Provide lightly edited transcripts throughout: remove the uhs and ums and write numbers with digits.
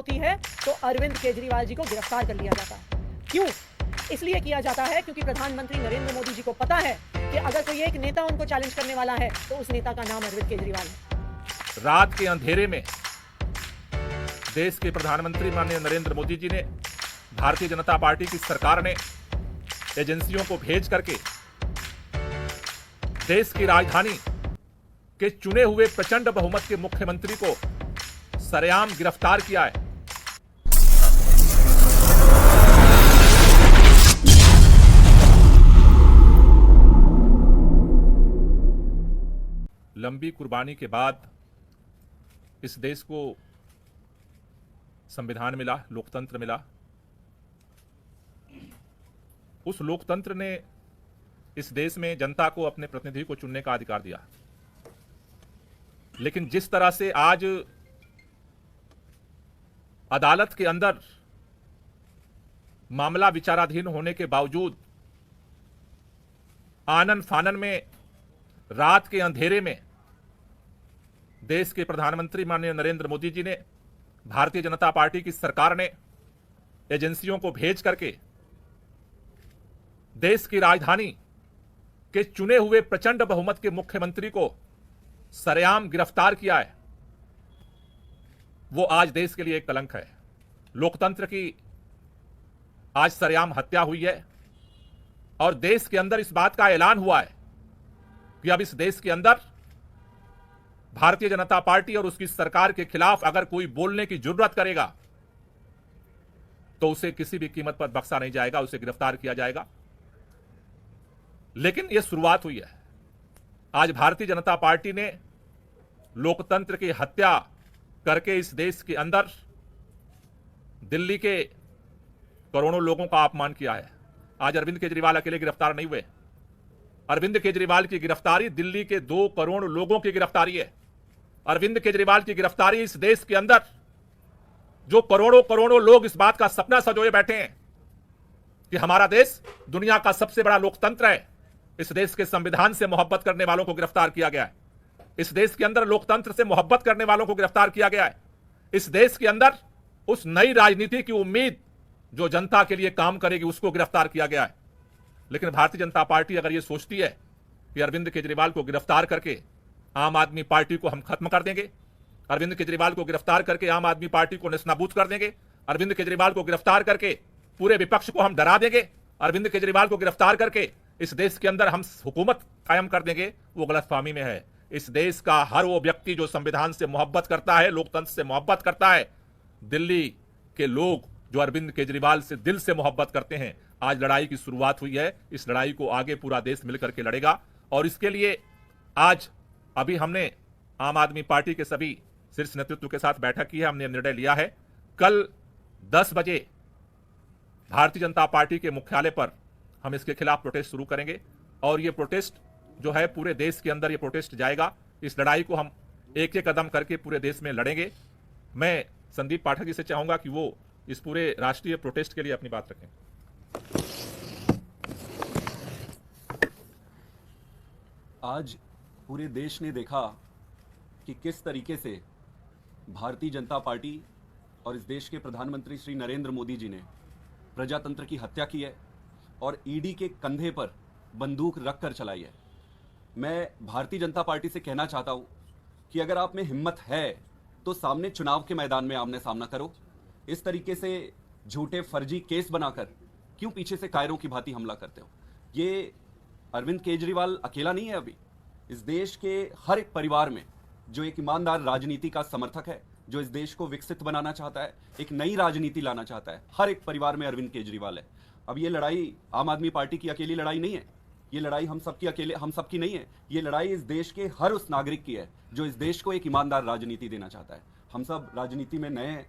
होती है तो अरविंद केजरीवाल जी को गिरफ्तार कर लिया जाता है। क्यों? इसलिए किया जाता है क्योंकि प्रधानमंत्री नरेंद्र मोदी जी को पता है कि अगर कोई एक नेता उनको चैलेंज करने वाला है तो उस नेता का नाम अरविंद केजरीवाल है। रात के अंधेरे में देश के प्रधानमंत्री माननीय नरेंद्र मोदी जी ने, भारतीय जनता पार्टी की सरकार ने एजेंसियों को भेज करके देश की राजधानी के चुने हुए प्रचंड बहुमत के मुख्यमंत्री को सरेआम गिरफ्तार किया है। लंबी कुर्बानी के बाद इस देश को संविधान मिला, लोकतंत्र मिला। उस लोकतंत्र ने इस देश में जनता को अपने प्रतिनिधि को चुनने का अधिकार दिया। लेकिन जिस तरह से आज अदालत के अंदर मामला विचाराधीन होने के बावजूद आनन फानन में, रात के अंधेरे में देश के प्रधानमंत्री माननीय नरेंद्र मोदी जी ने, भारतीय जनता पार्टी की सरकार ने एजेंसियों को भेज करके देश की राजधानी के चुने हुए प्रचंड बहुमत के मुख्यमंत्री को सरेआम गिरफ्तार किया है। वो आज देश के लिए एक कलंक है। लोकतंत्र की आज सरेआम हत्या हुई है और देश के अंदर इस बात का ऐलान हुआ है कि अब इस देश के अंदर भारतीय जनता पार्टी और उसकी सरकार के खिलाफ अगर कोई बोलने की जरूरत करेगा तो उसे किसी भी कीमत पर बख्शा नहीं जाएगा, उसे गिरफ्तार किया जाएगा। लेकिन यह शुरुआत हुई है। आज भारतीय जनता पार्टी ने लोकतंत्र की हत्या करके इस देश के अंदर दिल्ली के करोड़ों लोगों का अपमान किया है। आज अरविंद केजरीवाल अकेले गिरफ्तार नहीं हुए। अरविंद केजरीवाल की गिरफ्तारी दिल्ली के 2 करोड़ लोगों की गिरफ्तारी है। अरविंद केजरीवाल की गिरफ्तारी इस देश के अंदर जो करोड़ों करोड़ों लोग इस बात का सपना सजोए बैठे हैं कि हमारा देश दुनिया का सबसे बड़ा लोकतंत्र है, इस देश के संविधान से मोहब्बत करने वालों को गिरफ्तार किया गया है। इस देश के अंदर लोकतंत्र से मोहब्बत करने वालों को गिरफ्तार किया गया है। इस देश के अंदर उस नई राजनीति की उम्मीद जो जनता के लिए काम करेगी उसको गिरफ्तार किया गया है। लेकिन भारतीय जनता पार्टी अगर यह सोचती है कि अरविंद केजरीवाल को गिरफ्तार करके आम आदमी पार्टी को हम खत्म कर देंगे, अरविंद केजरीवाल को गिरफ्तार करके आम आदमी पार्टी को नेस्तनाबूद कर देंगे, अरविंद केजरीवाल को गिरफ्तार करके पूरे विपक्ष को हम डरा देंगे, अरविंद केजरीवाल को गिरफ्तार करके इस देश के अंदर हम हुकूमत कायम कर देंगे, वो गलतफहमी में है। इस देश का हर वो व्यक्ति जो संविधान से मोहब्बत करता है, लोकतंत्र से मोहब्बत करता है, दिल्ली के लोग जो अरविंद केजरीवाल से दिल से मोहब्बत करते हैं, आज लड़ाई की शुरुआत हुई है। इस लड़ाई को आगे पूरा देश मिलकर के लड़ेगा और इसके लिए आज अभी हमने आम आदमी पार्टी के सभी शीर्ष नेतृत्व के साथ बैठक की है। हमने निर्णय लिया है कल 10 बजे भारतीय जनता पार्टी के मुख्यालय पर हम इसके खिलाफ प्रोटेस्ट शुरू करेंगे और ये प्रोटेस्ट जो है पूरे देश के अंदर ये प्रोटेस्ट जाएगा। इस लड़ाई को हम एक एक कदम करके पूरे देश में लड़ेंगे। मैं संदीप पाठक जी से चाहूंगा कि वो इस पूरे राष्ट्रीय प्रोटेस्ट के लिए अपनी बात रखें। आज पूरे देश ने देखा कि किस तरीके से भारतीय जनता पार्टी और इस देश के प्रधानमंत्री श्री नरेंद्र मोदी जी ने प्रजातंत्र की हत्या की है और ईडी के कंधे पर बंदूक रखकर चलाई है। मैं भारतीय जनता पार्टी से कहना चाहता हूं कि अगर आप में हिम्मत है तो सामने चुनाव के मैदान में आमने सामना करो। इस तरीके से झूठे फर्जी केस बनाकर क्यों पीछे से कायरों की भांति हमला करते हो? ये अरविंद केजरीवाल अकेला नहीं है। अभी इस देश के हर एक परिवार में जो एक ईमानदार राजनीति का समर्थक है, जो इस देश को विकसित बनाना चाहता है, एक नई राजनीति लाना चाहता है, हर एक परिवार में अरविंद केजरीवाल है। अब ये लड़ाई आम आदमी पार्टी की अकेली लड़ाई नहीं है, ये लड़ाई हम सबकी नहीं है। ये लड़ाई इस देश के हर उस नागरिक की है जो इस देश को एक ईमानदार राजनीति देना चाहता है। हम सब राजनीति में नए हैं,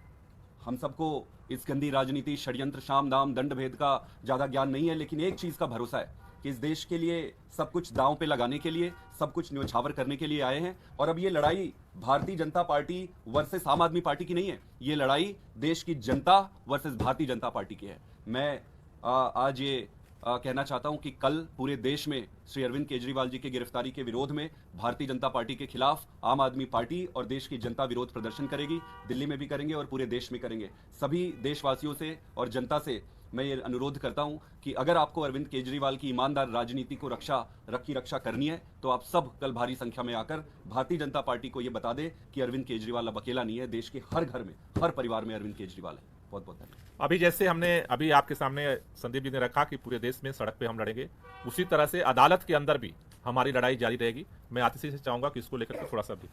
हम सबको इस गंदी राजनीति, षड्यंत्र, शाम दाम, दंड भेद का ज़्यादा ज्ञान नहीं है, लेकिन एक चीज़ का भरोसा है कि इस देश के लिए सब कुछ दांव पे लगाने के लिए, सब कुछ न्योछावर करने के लिए आए हैं। और अब ये लड़ाई भारतीय जनता पार्टी वर्सेस आम आदमी पार्टी की नहीं है, ये लड़ाई देश की जनता वर्सेस भारतीय जनता पार्टी की है। मैं आज ये कहना चाहता हूं कि कल पूरे देश में श्री अरविंद केजरीवाल जी की गिरफ्तारी के विरोध में भारतीय जनता पार्टी के खिलाफ आम आदमी पार्टी और देश की जनता विरोध प्रदर्शन करेगी। दिल्ली में भी करेंगे और पूरे देश में करेंगे। सभी देशवासियों से और जनता से मैं ये अनुरोध करता हूं कि अगर आपको अरविंद केजरीवाल की ईमानदार राजनीति को रक्षा करनी है तो आप सब कल भारी संख्या में आकर भारतीय जनता पार्टी को ये बता दें कि अरविंद केजरीवाल अब अकेला नहीं है। देश के हर घर में, हर परिवार में अरविंद केजरीवाल है। बहुत बहुत धन्यवाद। अभी जैसे हमने अभी आपके सामने संदीप जी ने रखा कि पूरे देश में सड़क पे हम लड़ेंगे, उसी तरह से अदालत के अंदर भी हमारी लड़ाई जारी रहेगी। मैं आतिशी से चाहूंगा कि इसको लेकर के थोड़ा सा भी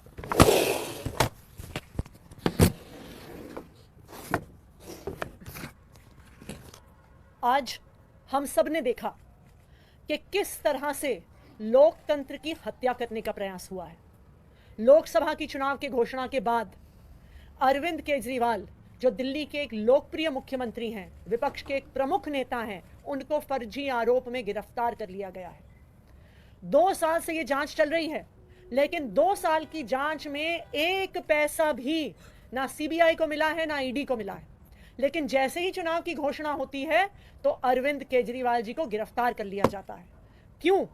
आज हम सब ने देखा कि किस तरह से लोकतंत्र की हत्या करने का प्रयास हुआ है। लोकसभा की चुनाव के घोषणा के बाद अरविंद केजरीवाल, जो दिल्ली के एक लोकप्रिय मुख्यमंत्री हैं, विपक्ष के एक प्रमुख नेता हैं, उनको फर्जी आरोप में गिरफ्तार कर लिया गया है। 2 साल से ये जांच चल रही है, लेकिन 2 साल की जांच में 1 पैसा भी ना सीबीआई को मिला है, ना ईडी को मिला है। लेकिन जैसे ही चुनाव की घोषणा होती है तो अरविंद केजरीवाल जी को गिरफ्तार कर लिया जाता है। क्यों?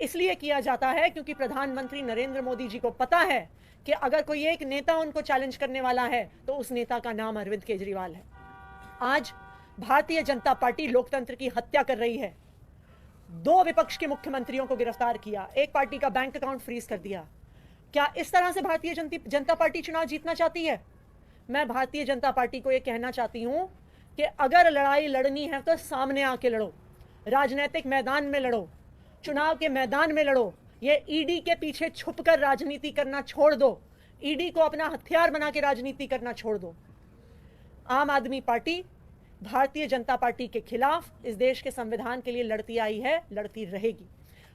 इसलिए किया जाता है क्योंकि प्रधानमंत्री नरेंद्र मोदी जी को पता है कि अगर कोई एक नेता उनको चैलेंज करने वाला है तो उस नेता का नाम अरविंद केजरीवाल है। आज भारतीय जनता पार्टी लोकतंत्र की हत्या कर रही है। 2 विपक्ष के मुख्यमंत्रियों को गिरफ्तार किया, एक पार्टी का बैंक अकाउंट फ्रीज कर दिया। क्या इस तरह से भारतीय जनता पार्टी चुनाव जीतना चाहती है? मैं भारतीय जनता पार्टी को यह कहना चाहती हूं कि अगर लड़ाई लड़नी है तो सामने आके लड़ो, राजनीतिक मैदान में लड़ो, चुनाव के मैदान में लड़ो। ये ईडी के पीछे छुपकर राजनीति करना छोड़ दो, ईडी को अपना हथियार बना के राजनीति करना छोड़ दो। आम आदमी पार्टी भारतीय जनता पार्टी के खिलाफ इस देश के संविधान के लिए लड़ती आई है, लड़ती रहेगी।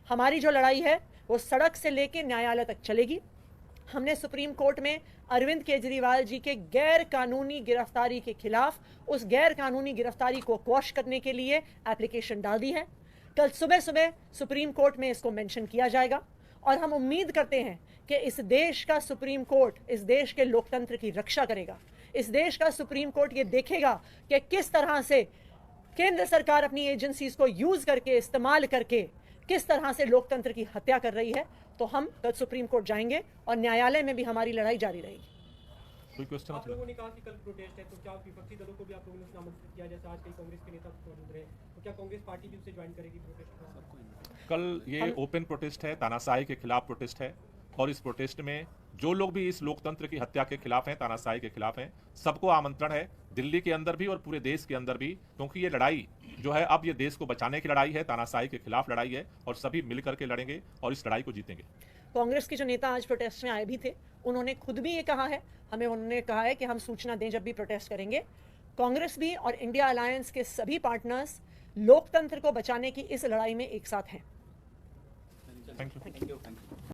हमारी जो लड़ाई है वो सड़क से लेकर न्यायालय तक चलेगी। हमने सुप्रीम कोर्ट में अरविंद केजरीवाल जी के गैर कानूनी गिरफ्तारी के खिलाफ उस गैर कानूनी गिरफ्तारी को क्वॉश करने के लिए एप्लीकेशन डाल दी है। कल सुबह सुबह सुप्रीम कोर्ट में इसको मेंशन किया जाएगा और हम उम्मीद करते हैं कि इस देश का सुप्रीम कोर्ट इस देश के लोकतंत्र की रक्षा करेगा। इस देश का सुप्रीम कोर्ट ये देखेगा कि किस तरह से केंद्र सरकार अपनी एजेंसीज को यूज करके, इस्तेमाल करके किस तरह से लोकतंत्र की हत्या कर रही है। तो हम कल सुप्रीम कोर्ट जाएंगे और न्यायालय में भी हमारी लड़ाई जारी रहेगी। कोई क्वेश्चन? आप लोगों ने कहा कि कल प्रोटेस्ट है, तो क्या विपक्षी दलों को भी आप लोगों ने आमंत्रित किया? जैसे आज कई कांग्रेस के नेता मौजूद रहे, तो क्या कांग्रेस पार्टी भी उसे ज्वाइन करेगी प्रोटेस्ट में? कल ये ओपन प्रोटेस्ट है, तानाशाही के खिलाफ प्रोटेस्ट है और इस प्रोटेस्ट में जो लोग भी इस लोकतंत्र की हत्या के खिलाफ हैं, तानाशाही के खिलाफ हैं, सबको आमंत्रण है, दिल्ली के अंदर भी और पूरे देश के अंदर भी, क्योंकि ये लड़ाई जो है अब ये देश को बचाने की लड़ाई है, तानाशाही के खिलाफ लड़ाई है और सभी मिलकर के लड़ेंगे और इस लड़ाई को जीतेंगे। कांग्रेस के जो नेता आज प्रोटेस्ट में आए भी थे, उन्होंने खुद भी ये कहा है, उन्होंने कहा है कि हम सूचना दें जब भी प्रोटेस्ट करेंगे। कांग्रेस भी और इंडिया अलायंस के सभी पार्टनर्स लोकतंत्र को बचाने की इस लड़ाई में एक साथ हैं। Thank you.